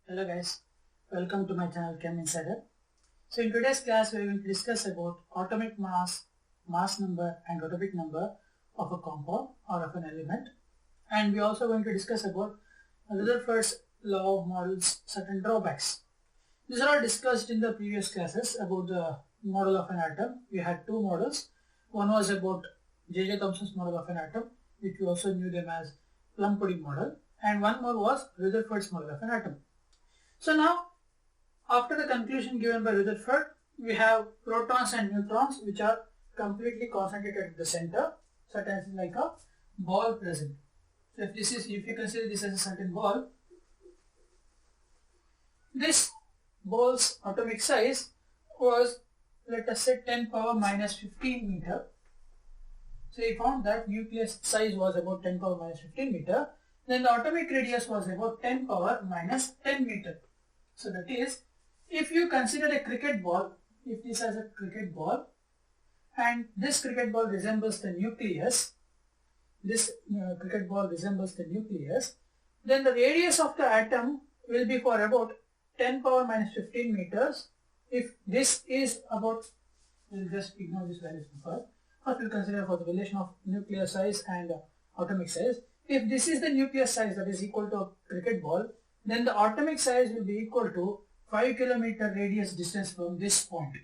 Hello guys, welcome to my channel Chem Insider. So in today's class we are going to discuss about atomic mass, mass number and atomic number of a compound or of an element, and we are also going to discuss about Rutherford's law of models, certain drawbacks. These are all discussed in the previous classes about the model of an atom. We had two models. One was about J.J. Thomson's model of an atom, which we also knew them as plum pudding model, and one more was Rutherford's model of an atom. So now, after the conclusion given by Rutherford, we have protons and neutrons which are completely concentrated at the center, such as like a ball present. So if you consider this as a certain ball, this ball's atomic size was, let us say, 10 power minus 15 meter. So we found that nucleus size was about 10 power minus 15 meter. Then the atomic radius was about 10 power minus 10 meter. So that is, if you consider a cricket ball, if this has a cricket ball and this cricket ball resembles the nucleus, then the radius of the atom will be for about 10 power minus 15 meters. If this is about, we'll just ignore this value first. First we'll consider for the relation of nuclear size and atomic size. If this is the nucleus size, that is equal to a cricket ball, then the atomic size will be equal to 5 kilometer radius distance from this point.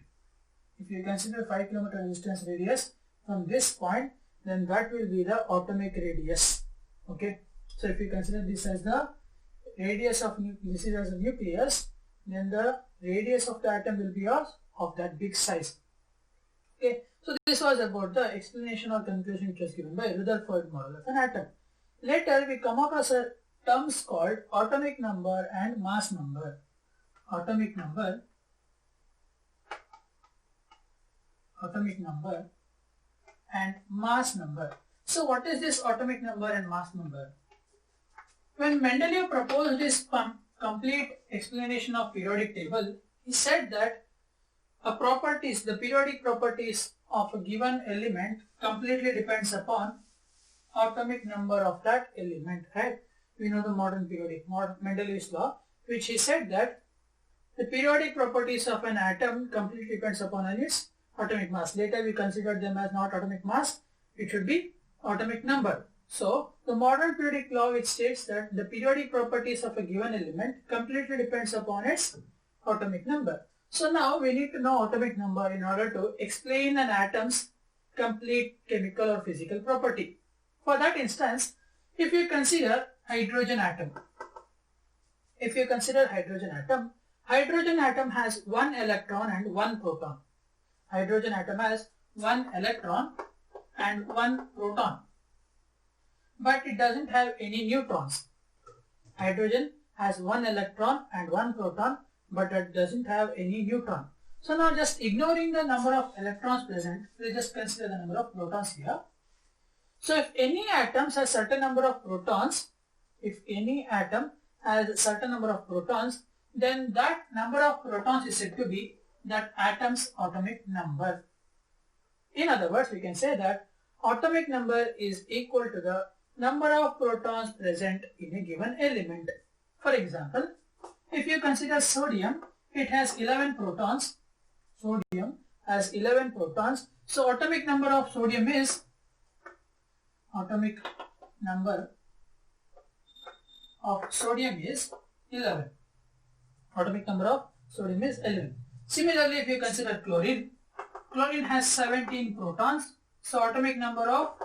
If you consider 5 kilometer distance radius from this point, then that will be the atomic radius. Okay. So if you consider this as the radius of this is as a nucleus, then the radius of the atom will be of that big size. Okay. So this was about the explanation or conclusion which was given by Rutherford model of an atom. Later we come across a terms called atomic number and mass number. Atomic number and mass number. So what is this atomic number and mass number? When Mendeleev proposed this complete explanation of periodic table, he said that the periodic properties of a given element completely depends upon atomic number of that element, right? We know the Mendeleev's law, which he said that the periodic properties of an atom completely depends upon its atomic mass. Later we considered them as not atomic mass, it should be atomic number. So the modern periodic law which states that the periodic properties of a given element completely depends upon its atomic number. So now we need to know atomic number in order to explain an atom's complete chemical or physical property. For that instance, if you consider hydrogen atom, hydrogen atom has one electron and one proton. Hydrogen atom has one electron and one proton, but it doesn't have any neutrons. Hydrogen has one electron and one proton, but it doesn't have any neutron. So now, just ignoring the number of electrons present, we'll just consider the number of protons here. So if any atom has a certain number of protons, then that number of protons is said to be that atom's atomic number. In other words, we can say that atomic number is equal to the number of protons present in a given element. For example, if you consider sodium, it has 11 protons. So atomic number of sodium is 11. Similarly, if you consider chlorine has 17 protons. So atomic number of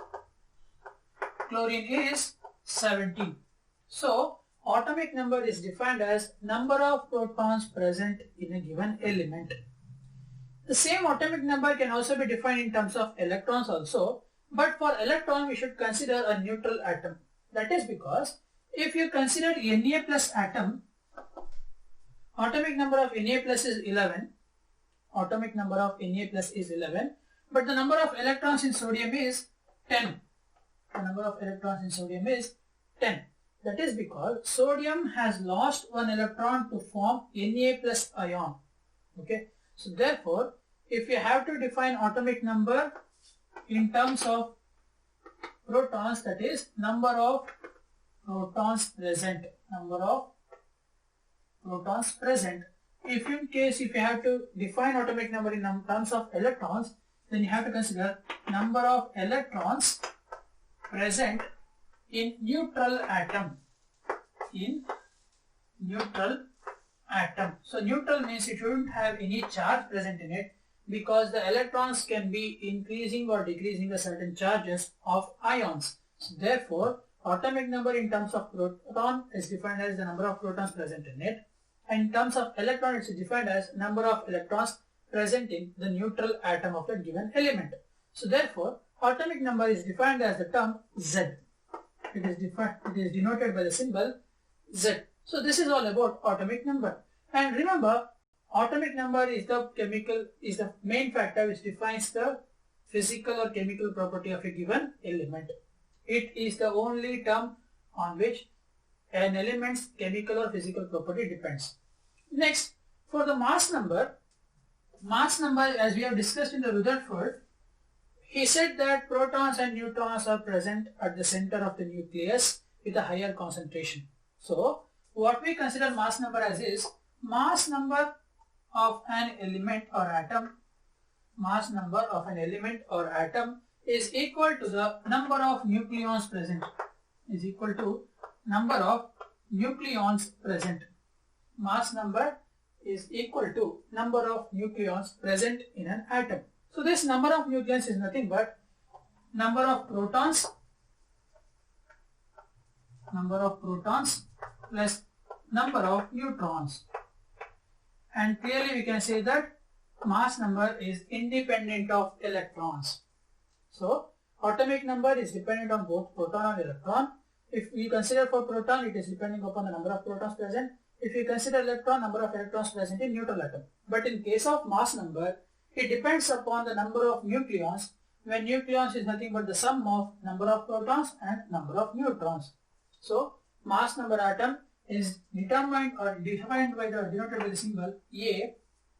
chlorine is 17. So atomic number is defined as number of protons present in a given element. The same atomic number can also be defined in terms of electrons also, but for electron we should consider a neutral atom. That is because if you consider Na plus atom, atomic number of Na plus is 11, but the number of electrons in sodium is 10. That is because sodium has lost one electron to form Na plus ion. Okay. So therefore, if you have to define atomic number in terms of protons, that is number of protons present, protons present. If you have to define atomic number in terms of electrons, then you have to consider number of electrons present in neutral atom. So neutral means it shouldn't have any charge present in it, because the electrons can be increasing or decreasing the certain charges of ions. So therefore, atomic number in terms of proton is defined as the number of protons present in it, and in terms of electron it is defined as number of electrons present in the neutral atom of the given element. So therefore, atomic number is defined as the term Z. It is denoted by the symbol Z. So this is all about atomic number. And remember, atomic number is the main factor which defines the physical or chemical property of a given element. It is the only term on which an element's chemical or physical property depends. Next, for the mass number, as we have discussed in the Rutherford, he said that protons and neutrons are present at the center of the nucleus with a higher concentration. So, what we consider mass number as is mass number of an element or atom. Mass number of an element or atom is equal to the number of nucleons present. Mass number is equal to number of nucleons present in an atom. So this number of nucleons is nothing but number of protons plus number of neutrons. And clearly we can say that mass number is independent of electrons. So atomic number is dependent on both proton and electron. If we consider for proton, it is depending upon the number of protons present. If we consider electron, number of electrons present in neutral atom. But in case of mass number, it depends upon the number of nucleons, when nucleons is nothing but the sum of number of protons and number of neutrons. So mass number atom is defined by the symbol A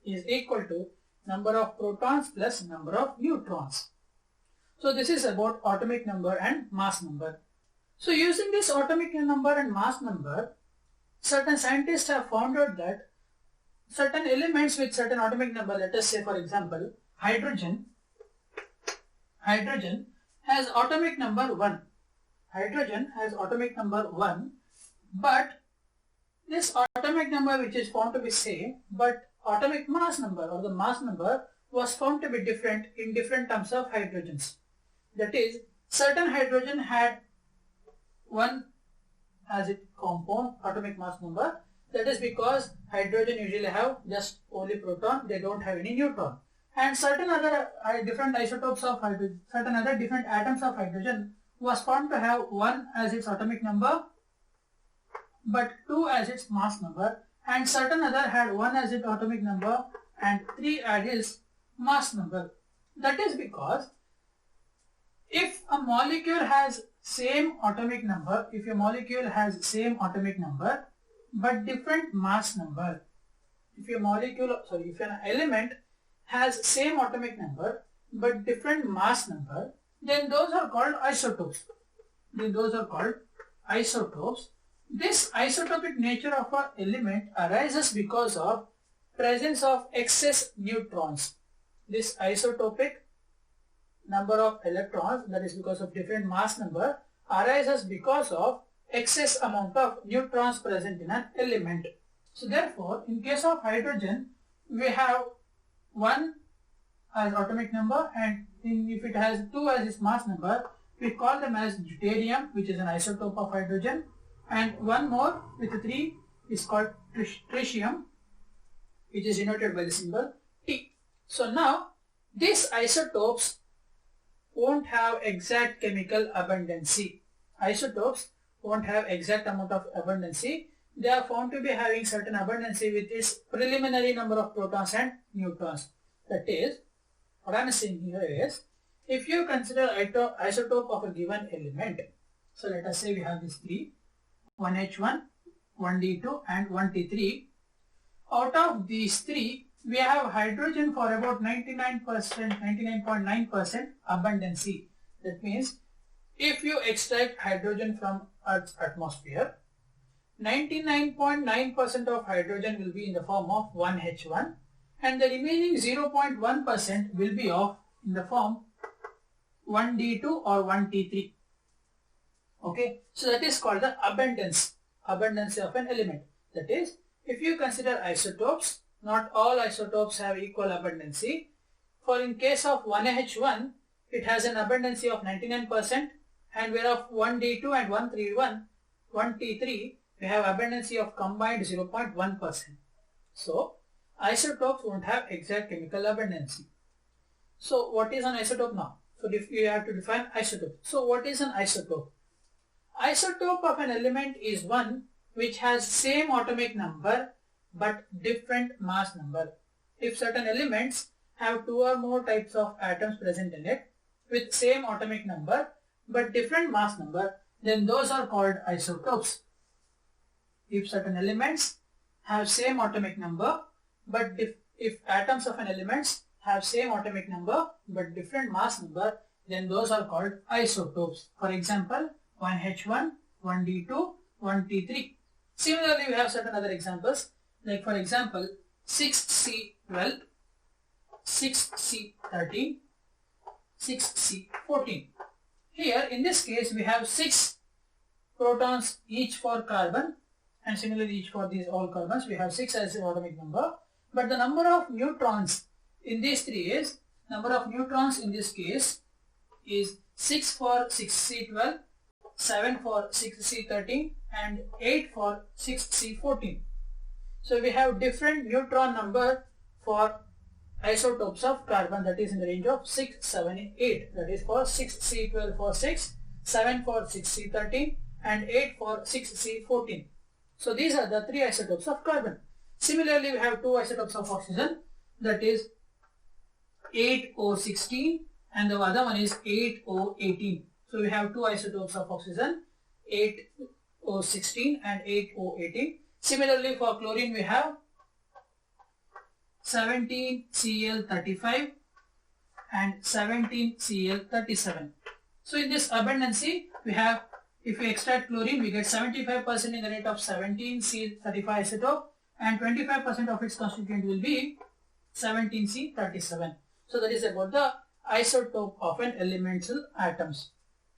is equal to number of protons plus number of neutrons. So this is about atomic number and mass number. So using this atomic number and mass number, certain scientists have found out that certain elements with certain atomic number, let us say for example hydrogen has atomic number 1. But this atomic number which is found to be same, but atomic mass number or the mass number was found to be different in different terms of hydrogens. That is, certain hydrogen had 1 as its compound atomic mass number. That is because hydrogen usually have just only proton, they don't have any neutron. And certain other different isotopes of hydrogen, certain other different atoms of hydrogen was found to have 1 as its atomic number but 2 as its mass number, and certain other had 1 as its atomic number and 3 as its mass number. That is because if a molecule has same atomic number, but different mass number, if an element has same atomic number but different mass number, then those are called isotopes. This isotopic nature of an element arises because of presence of excess neutrons. This isotopic number of electrons, that is because of different mass number, arises because of excess amount of neutrons present in an element. So therefore, in case of hydrogen, we have 1 as atomic number, and if it has 2 as its mass number, we call them as deuterium, which is an isotope of hydrogen, and one more with 3 is called tritium, which is denoted by the symbol T. So now these isotopes won't have exact chemical abundancy. Isotopes won't have exact amount of abundancy. They are found to be having certain abundancy with this preliminary number of protons and neutrons. That is, what I am saying here is, if you consider isotope of a given element, so let us say we have these 3, 1H1, 1D2 and 1T3. Out of these 3, we have hydrogen for about 99.9% abundancy. That means if you extract hydrogen from Earth's atmosphere, 99.9% of hydrogen will be in the form of 1H1 and the remaining 0.1% will be in the form 1D2 or 1T3. Okay, so that is called the abundance of an element. That is, if you consider isotopes, not all isotopes have equal abundancy. For in case of 1H1, it has an abundancy of 99%, and whereof 1D2 and 1T3, we have abundancy of combined 0.1%. So, isotopes won't have exact chemical abundancy. So, what is an isotope now? So, if you have to define isotope. So, what is an isotope? Isotope of an element is one which has same atomic number but different mass number. If certain elements have two or more types of atoms present in it with same atomic number but different mass number, then those are called isotopes. If certain elements have same atomic number but if atoms of an element have same atomic number but different mass number, then those are called isotopes. For example, 1H1, 1D2, 1T3. Similarly, we have certain other examples, like for example 6C12, 6C13, 6C14. Here in this case we have 6 protons each for carbon, and similarly each for these all carbons we have 6 as the atomic number, but the number of neutrons in these three is, number of neutrons in this case is 6 for 6C12, 7 for 6C13 and 8 for 6C14. So we have different neutron number for isotopes of carbon, that is in the range of 6, 7 and 8. That is for 6C12 for 6, 7 for 6C13 and 8 for 6C14. So these are the three isotopes of carbon. Similarly, we have two isotopes of oxygen, that is 8O16 and the other one is 8O18. So we have two isotopes of oxygen, 8O16 and 8O18. Similarly, for chlorine we have 17Cl35 and 17Cl37. So in this abundancy, we have, if we extract chlorine, we get 75% in the rate of 17C35 isotope and 25% of its constituent will be 17C37. So that is about the isotope of an elemental atoms.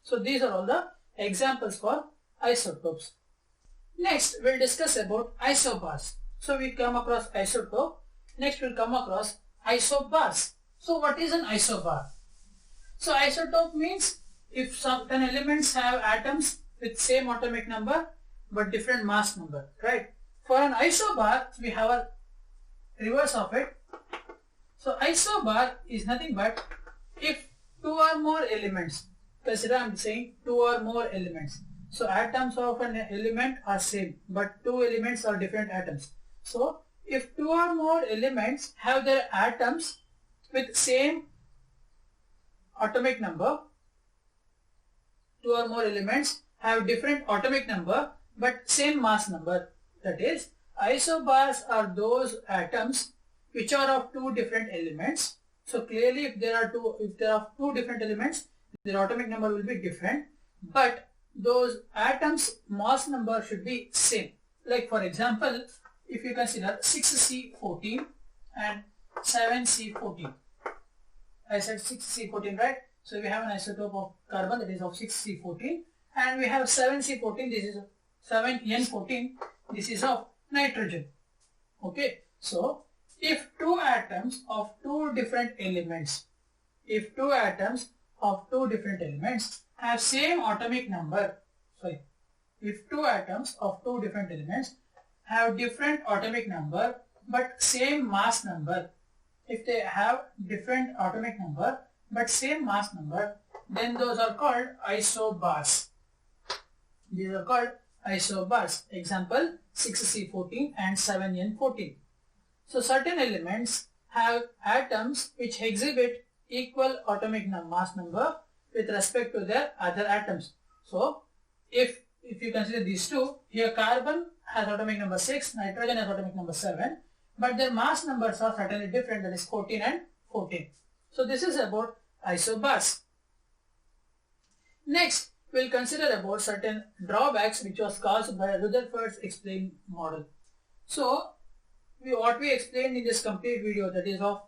So these are all the examples for isotopes. Next, we'll discuss about isobars. So we come across isotope. Next, we'll come across isobars. So what is an isobar? So isotope means if certain elements have atoms with same atomic number but different mass number, right? For an isobar, we have a reverse of it. So isobar is nothing but if two or more elements, consider I am saying two or more elements. So atoms of an element are same but two elements are different atoms. So if two or more elements have their atoms with same atomic number, two or more elements have different atomic number but same mass number. That is, isobars are those atoms which are of two different elements. So clearly if there are two different elements, their atomic number will be different, but those atoms mass number should be same. Like for example, if you consider 6C14 and 7C14. I said 6C14, right? So we have an isotope of carbon that is of 6C14 and we have 7C14, this is 7N14, this is of nitrogen. Okay, so if two atoms of two different elements have same atomic number, if two atoms of two different elements have different atomic number but same mass number, if they have different atomic number but same mass number, then those are called isobars. These are called isobars. Example 6C14 and 7N14. So certain elements have atoms which exhibit equal atomic mass number with respect to their other atoms. So if you consider these two, here carbon has atomic number 6, nitrogen has atomic number 7, but their mass numbers are certainly different, that is 14 and 14. So this is about isobars. Next, we'll consider about certain drawbacks which was caused by Rutherford's explained model. So, what we explained in this complete video, that is of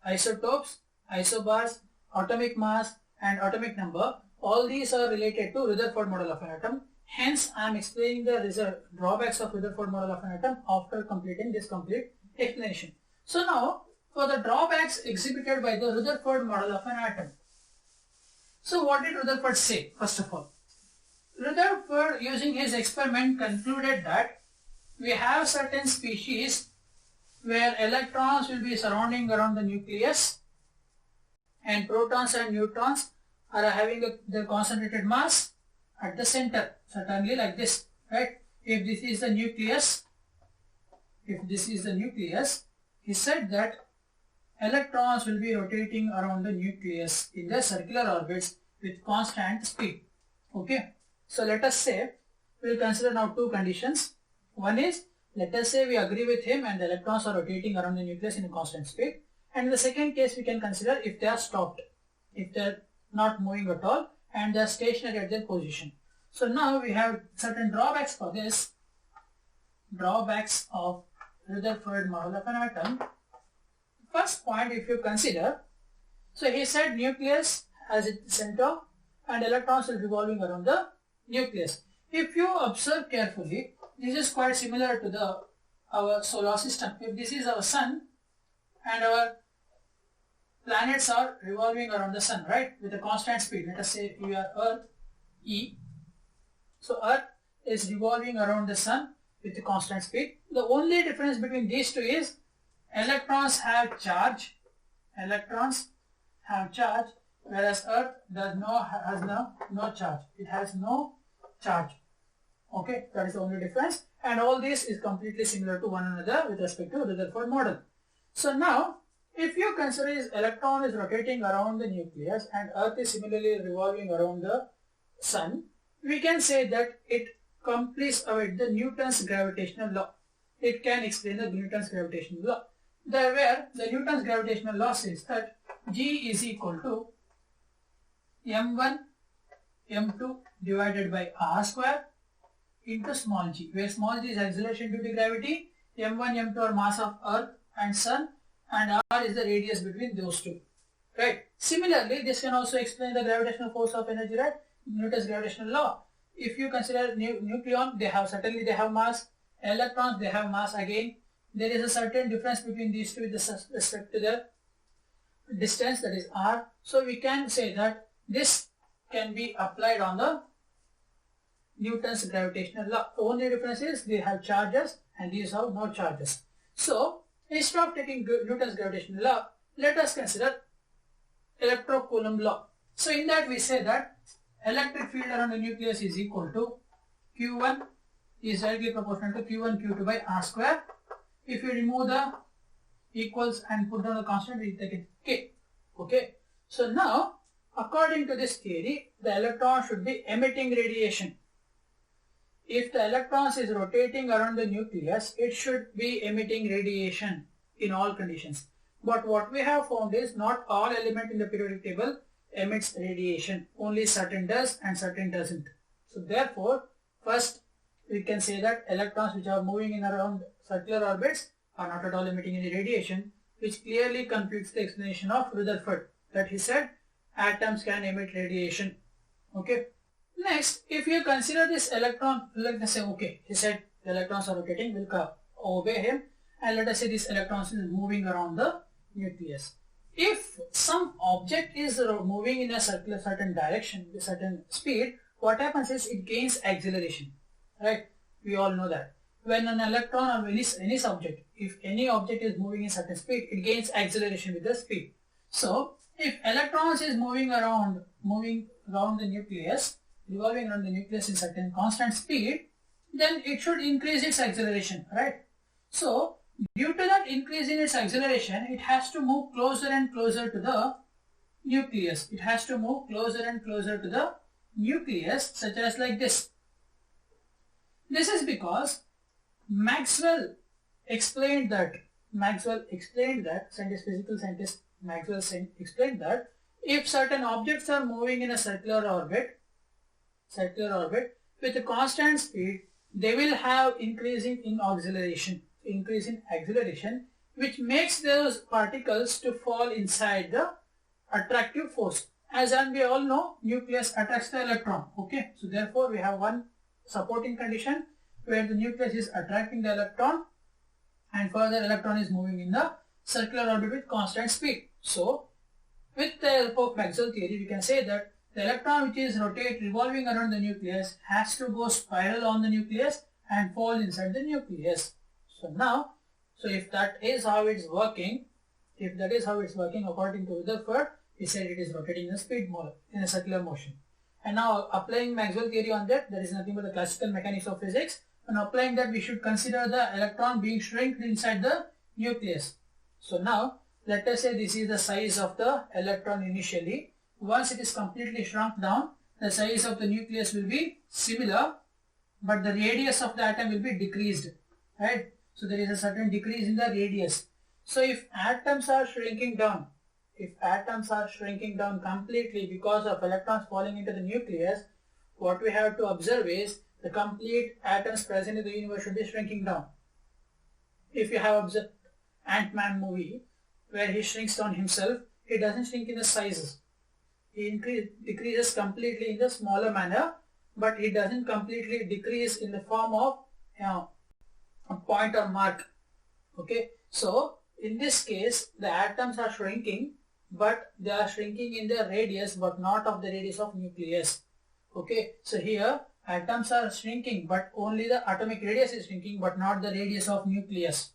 isotopes, isobars, atomic mass and atomic number, all these are related to Rutherford model of an atom. Hence, I am explaining the drawbacks of Rutherford model of an atom after completing this complete explanation. So now, for the drawbacks exhibited by the Rutherford model of an atom. So what did Rutherford say? First of all, Rutherford, using his experiment, concluded that we have certain species where electrons will be surrounding around the nucleus and protons and neutrons are having their concentrated mass at the center, certainly like this, right? If this is the nucleus, he said that electrons will be rotating around the nucleus in their circular orbits with constant speed. Okay, so let us say we will consider now two conditions. One is, let us say we agree with him and the electrons are rotating around the nucleus in a constant speed. And in the second case, we can consider if they are stopped, if they are not moving at all and they are stationary at their position. So now we have certain drawbacks for this. Drawbacks of Rutherford model of an atom. First point, if you consider, so he said nucleus as its center and electrons are revolving around the nucleus. If you observe carefully, this is quite similar to our solar system. If this is our sun and our planets are revolving around the sun, right, with a constant speed. Let us say we are Earth, E. So Earth is revolving around the sun with a constant speed. The only difference between these two is electrons have charge. Electrons have charge, whereas Earth has no charge. It has no charge. Okay, that is the only difference. And all this is completely similar to one another with respect to Rutherford model. So now, if you consider this electron is rotating around the nucleus and Earth is similarly revolving around the sun, we can say that it completes the Newton's gravitational law. It can explain the Newton's gravitational law. Where the Newton's gravitational law says that G is equal to m1 m2 divided by r square into small g, where small g is acceleration due to gravity, m1 m2 are mass of Earth and sun, and r is the radius between those two, right? Similarly, this can also explain the gravitational force of energy, right? Newton's gravitational law. If you consider nucleon, they have mass. Electrons, they have mass again. There is a certain difference between these two with respect to their distance, that is r. So we can say that this can be applied on the Newton's gravitational law. The only difference is they have charges and these have no charges. So instead of taking Newton's gravitational law, let us consider electrocoulomb law. So in that we say that electric field around the nucleus is equal to Q1 is directly proportional to Q1 Q2 by r square. If you remove the equals and put down the constant, we take it K. Okay. So now, according to this theory, the electron should be emitting radiation. If the electrons is rotating around the nucleus, it should be emitting radiation in all conditions. But what we have found is not all element in the periodic table emits radiation. Only certain does and certain doesn't. So therefore, first we can say that electrons which are moving in around circular orbits are not at all emitting any radiation, which clearly conflicts the explanation of Rutherford, that he said atoms can emit radiation. Okay. Next, if you consider this electron, let us say, okay, he said the electrons are rotating, we'll obey him, and let us say this electron is moving around the nucleus. If some object is moving in a certain direction, a certain speed, what happens is it gains acceleration, right? We all know that. When an electron or any subject, if any object is moving in certain speed, it gains acceleration with the speed. So, if electrons is moving around the nucleus, revolving around the nucleus in certain constant speed, then it should increase its acceleration, right? So, due to that increase in its acceleration, it has to move closer and closer to the nucleus. It has to move closer and closer to the nucleus, such as like this. This is because Maxwell explained that, physical scientist Maxwell explained that if certain objects are moving in a circular orbit, circular orbit with a constant speed, they will have increase in acceleration, which makes those particles to fall inside the attractive force. As we all know, nucleus attracts the electron. Okay, so therefore we have one supporting condition where the nucleus is attracting the electron and further electron is moving in the circular orbit with constant speed. So with the help of Maxwell theory, we can say that the electron which is revolving around the nucleus has to go spiral on the nucleus and fall inside the nucleus. So now, if that is how it's working, according to Rutherford, we said it is rotating in a speed mode, in a circular motion. And now applying Maxwell theory on that is nothing but the classical mechanics of physics. And applying that, we should consider the electron being shrinked inside the nucleus. So now, let us say this is the size of the electron initially. Once it is completely shrunk down, the size of the nucleus will be similar, but the radius of the atom will be decreased, right? So there is a certain decrease in the radius. So if atoms are shrinking down completely because of electrons falling into the nucleus, what we have to observe is the complete atoms present in the universe should be shrinking down. If you have observed Ant-Man movie, where he shrinks down himself, he doesn't shrink in the sizes. He decreases completely in the smaller manner, but he doesn't completely decrease in the form of a point or mark. Okay, so in this case, the atoms are shrinking, but they are shrinking in the radius, but not of the radius of nucleus. Okay, so here atoms are shrinking, but only the atomic radius is shrinking, but not the radius of nucleus.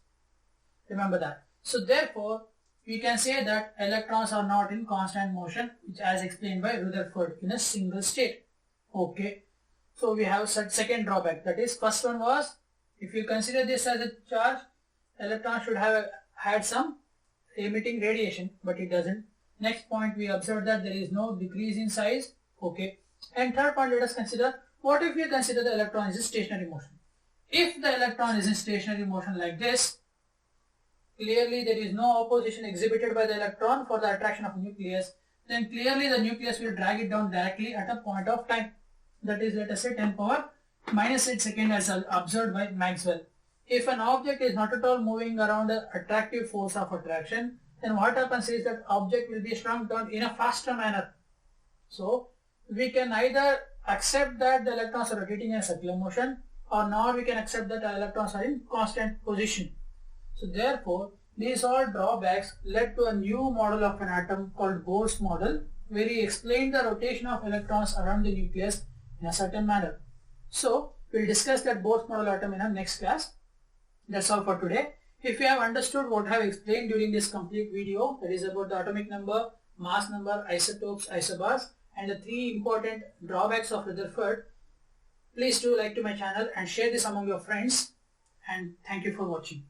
Remember that. So therefore, we can say that electrons are not in constant motion, which as explained by Rutherford, in a single state. Okay, so we have second drawback. That is, first one was, if you consider this as a charge, electron should have had some emitting radiation, but it doesn't. Next point, we observed that there is no decrease in size. Okay, and third point, let us consider, what if we consider the electron is in stationary motion? If the electron is in stationary motion like this, clearly there is no opposition exhibited by the electron for the attraction of nucleus, then clearly the nucleus will drag it down directly at a point of time. That is, let us say 10 power minus 8 second as observed by Maxwell. If an object is not at all moving around the attractive force of attraction, then what happens is that object will be shrunk down in a faster manner. So we can either accept that the electrons are rotating in a circular motion, or nor we can accept that the electrons are in constant position. So therefore, these all drawbacks led to a new model of an atom called Bohr's model, where he explained the rotation of electrons around the nucleus in a certain manner. So we'll discuss that Bohr's model atom in our next class. That's all for today. If you have understood what I have explained during this complete video, that is about the atomic number, mass number, isotopes, isobars, and the 3 important drawbacks of Rutherford, please do like to my channel and share this among your friends, and thank you for watching.